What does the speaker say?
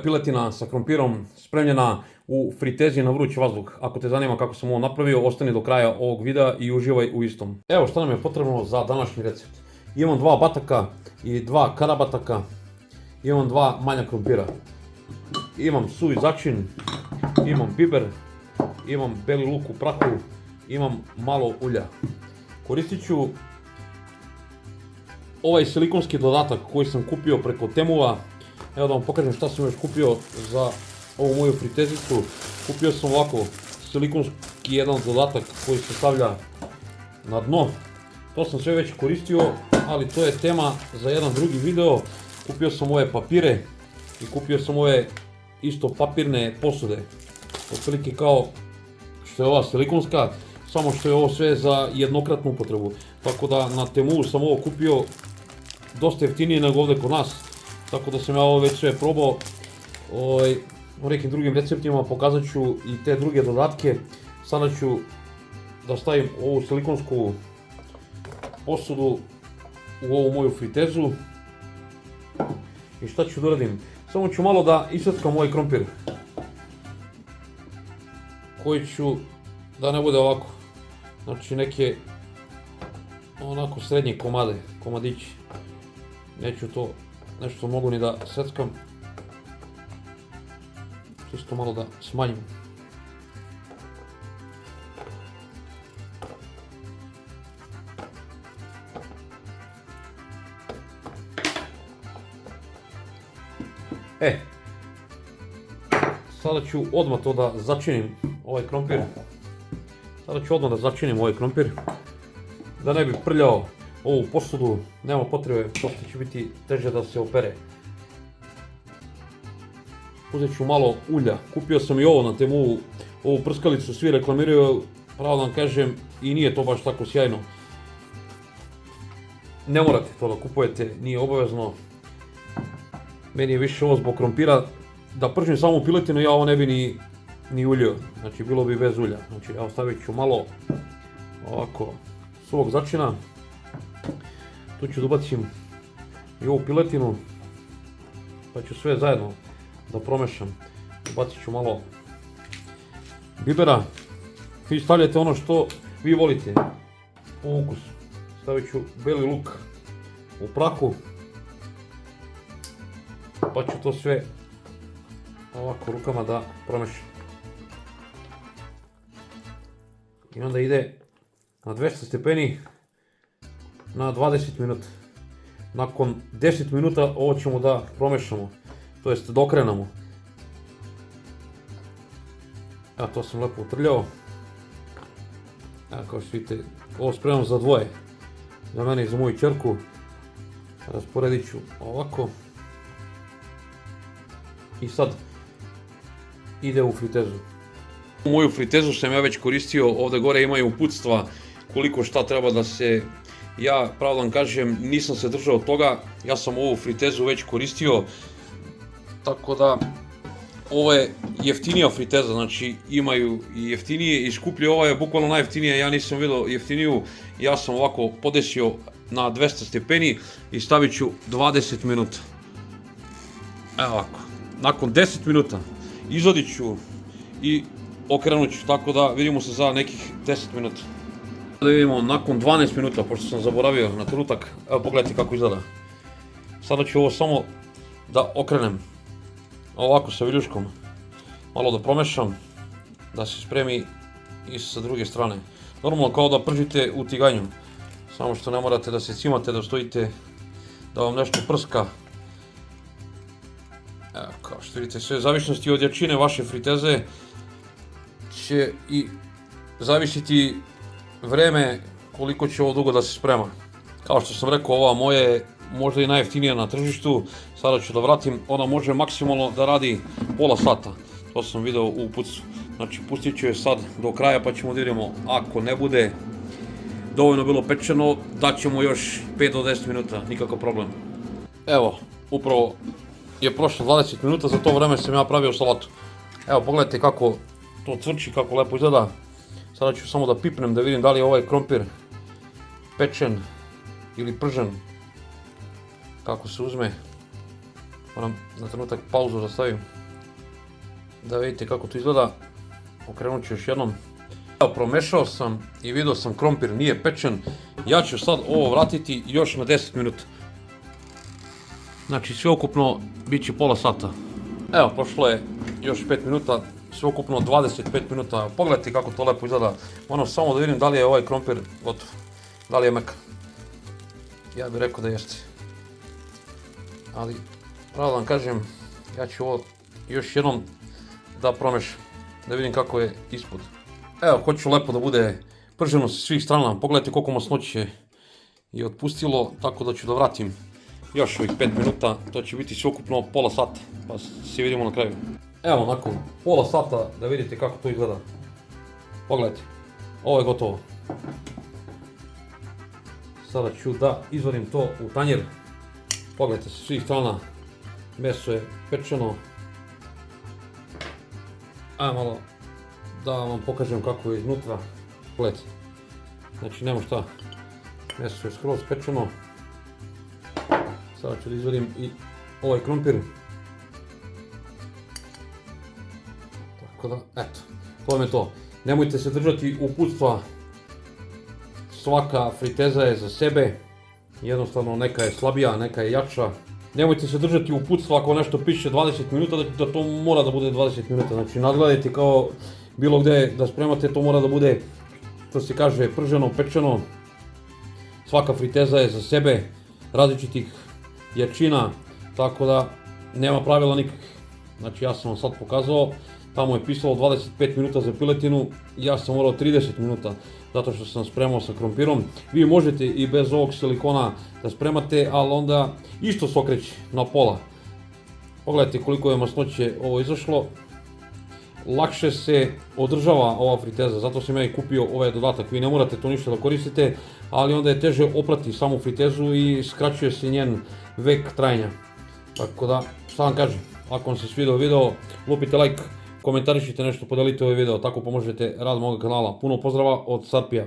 Piletina sa krompirom spremljena u fritezi na vrući vazduh. Ako te zanima kako sam ovo napravio, ostani do kraja ovog videa i uživaj u istom. Evo šta nam je potrebno za današnji recept. Imam 2 bataka i 2 karabataka. Imam 2 manja krompira. Imam suvi začin, imam biber, imam beli luk u prahu, imam malo ulja. Koristit ću ovaj silikonski dodatak koji sam kupio preko Temua. Evo da vam pokažem šta sam još kupio za ovu moju fritezicu. Kupio sam ovako silikonski jedan dodatak koji se stavlja na dno. To sam sve već koristio, ali to je tema za jedan drugi video. Kupio sam ove papire i kupio sam ove isto papirne posude. Otprilike kao što je ova silikonska, samo što je ovo sve za jednokratnu upotrebu. Tako da na Temu sam ovo kupio dosta jeftinije nego ovdje kod nas. Tako da sam ja ovo već sve probao. U nekim drugim receptima pokazat ću i te druge dodatke. Sada ću da stavim ovu silikonsku posudu u ovu moju fritezu. I šta ću da uradim? Samo ću malo da isveckam ovaj krompir. Koji ću da ne bude ovako. Znači neke onako srednje komadići. Neću to nešto mogu ni da seckam. Čisto malo da smanjim. Sada ću odmah to da začinim ovaj krompir. Da ne bi prljao ovu posudu, nema potrebe, pošto će biti teže da se opere. Uzet ću malo ulja, kupio sam i ovo na Temu, ovu prskalicu svi reklamiraju, pravo da vam kažem, i nije to baš tako sjajno. Ne morate to da kupujete, nije obavezno. Meni je više ovo zbog krompira, da pržim samu piletinu, ja ovo ne bi ni uljio, znači bilo bi bez ulja. Znači evo stavit ću malo ovako suvog začina. Tu ću da ubacim i ovu piletinu, pa ću sve zajedno da promešam. Ubacit ću malo bibera. Vi stavljate ono što vi volite po ukusu. Stavit ću beli luk u prahu, pa ću to sve ovako rukama da promešam. I onda ide na 200 stepeni na 20 minuta. Nakon 10 minuta ovo ćemo da promešamo, to jest da okrenemo. Evo to sam lepo utrljao. Evo kao što vidite, ovo spremam za dvoje. Za mene i za moju ćerku. Rasporedit ću ovako. I sad ide u fritezu. Moju fritezu sam ja već koristio, ovdje gore imaju uputstva koliko šta treba da se... Ja, pravo da vam kažem, nisam se držao toga, ja sam ovu fritezu već koristio, tako da ovo je jeftinija friteza, znači imaju i jeftinije i skuplje, ova je bukvalno najjeftinija, ja nisam vidio jeftiniju, ja sam ovako podesio na 200 stepeni i stavit ću 20 minuta. Evo ovako, nakon 10 minuta izvadit ću i okrenut ću, tako da vidimo se za nekih 10 minuta. Da vidimo nakon 12 minuta, pošto sam zaboravio na trenutak, evo pogledajte kako izgleda. Sada ću ovo samo da okrenem ovako sa viljuškom, malo da promešam, da se spremi i sa druge strane. Normalno kao da pržite u tiganju, samo što ne morate da se cimate, da stojite, da vam nešto prska. Evo kao što vidite, sve zavisnosti od jačine vaše friteze će i zavisiti vreme koliko će ovo dugo da se sprema. Kao što sam rekao, ova moja je možda i najjeftinija na tržištu. Sada ću da vratim, ona može maksimalno da radi pola sata. To sam video u uputstvu. Znači pustit ću je sad do kraja pa ćemo da vidimo. Ako ne bude dovoljno bilo pečeno, daćemo još 5 do 10 minuta, nikakav problem. Evo, upravo je prošlo 20 minuta, za to vreme sam ja pravio salatu. Evo pogledajte kako to cvrči, kako lepo izgleda. Sada ću samo da pipnem da vidim da li je ovaj krompir pečen ili pržen. Kako se uzme. Moram na trenutak pauzu da stavim da vidite kako to izgleda. Okrenut ću još jednom. Evo, promešao sam i vidio sam krompir nije pečen. Ja ću sad ovo vratiti još na 10 minuta. Znači sveukupno bit će pola sata. Evo, prošlo je još 5 minuta, sveukupno 25 minuta. Pogledajte kako to lepo izgleda. Moram samo da vidim da li je ovaj krompir gotov. Da li je mekan. Ja bih rekao da jeste. Ali, pravo da vam kažem, ja ću ovo još jednom da promešam. Da vidim kako je ispod. Evo, hoću lepo da bude prženo sa svih strana. Pogledajte koliko masnoće je otpustilo, tako da ću da vratim još ovih 5 minuta. To će biti sveukupno pola sata, pa se vidimo na kraju. Evo, nakon pola sata da vidite kako to izgleda. Pogledajte, ovo je gotovo. Sada ću da izvadim to u tanjer. Pogledajte sa svih strana, meso je pečeno. Ajmo malo da vam pokažem kako je iznutra. Pogledajte, znači nema šta, meso je skroz pečeno. Sada ću da izvadim i ovaj krompir. Tako da, eto, to je to. Nemojte se držati uputstva, svaka friteza je za sebe. Jednostavno neka je slabija, neka je jača. Nemojte se držati uputstva ako nešto piše 20 minuta, da to mora da bude 20 minuta. Znači nadgledajte kao bilo gde da spremate, to mora da bude, što se kaže, prženo, pečeno. Svaka friteza je za sebe, različitih jačina, tako da nema pravila nikakvih. Znači ja sam vam sad pokazao, tamo je pisalo 25 minuta za piletinu, ja sam morao 30 minuta zato što sam spremao sa krompirom. Vi možete i bez ovog silikona da spremate, ali onda isto se okreće na pola. Pogledajte koliko je masnoće ovo izašlo. Lakše se održava ova friteza, zato sam ja i kupio ovaj dodatak. Vi ne morate to ništa da koristite, ali onda je teže oprati samu fritezu i skraćuje se njen vek trajanja. Tako da, šta vam kažem, ako vam se svidao video, lupite like, komentarišite nešto, podelite ovaj video, tako pomožete rad moga kanala. Puno pozdrava od Sarpija.